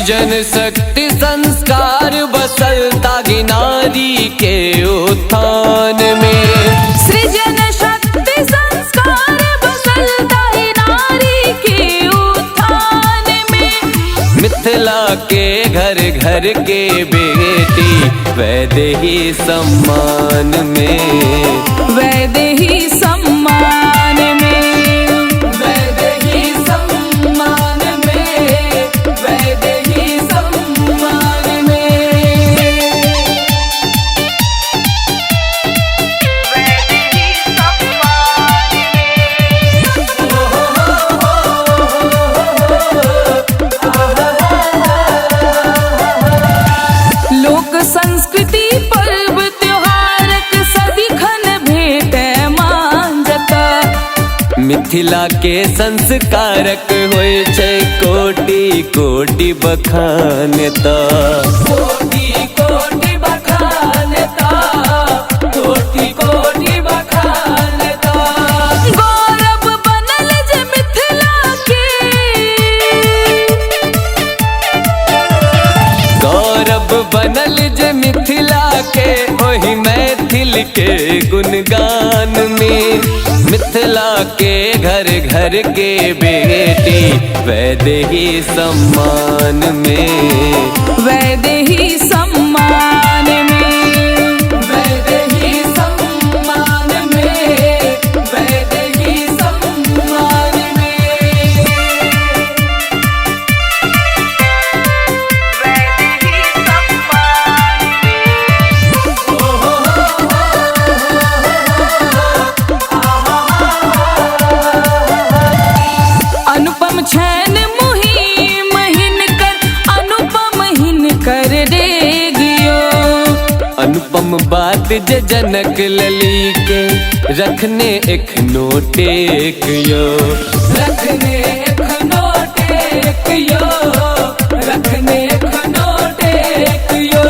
सृजन शक्ति संस्कार बसलता नारी के उत्थान में। सृजन शक्ति संस्कार बसलता नारी के उत्थान में। मिथिला के घर घर के बेटी वैदेही सम्मान में। वैदेही सम्मान में। वैदेही सम्मान में। वैदेही सम्मान में। वैदेही सम्मान में। लोक संस्कृति पर्व त्योहारक सदिखन भेट मांजता। मिथिला के संस्कारक होय छै कोटि कोटि बखानता। कोटि कोटि बखानता। कोटि कोटि बखानता। गौरव बनल जे मिथिला के। गौरव बनल जे मिथिला के ओहि मैथिल के गुणगान में। मिथिला के घर घर के बेटी वैदेही सम्मान में। वैदेही सम्मान में। वैदेही सम्मान में। वैदेही सम्मान में। वैदेही सम्मान में। अनुपम छैन मुहिम हिनकर अनुपम हिनकर रेगियो। अनुपम बात जे जनक लली के रखने एखनो टेक यो। रखने एखनो टेक यो। रखने एखनो टेक यो।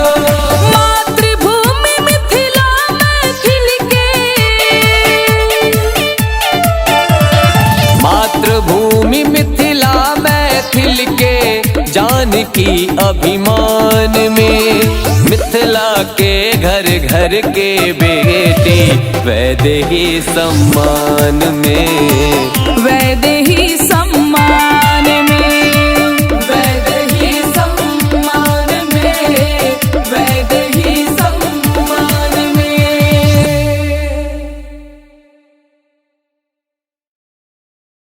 मातृभूमि मिथिला मैथिल के। मातृभूमि मिथिला मैथिल के जानकी अभिमान में। मिथिला के घर घर के बेटी वैदेही सम्मान में।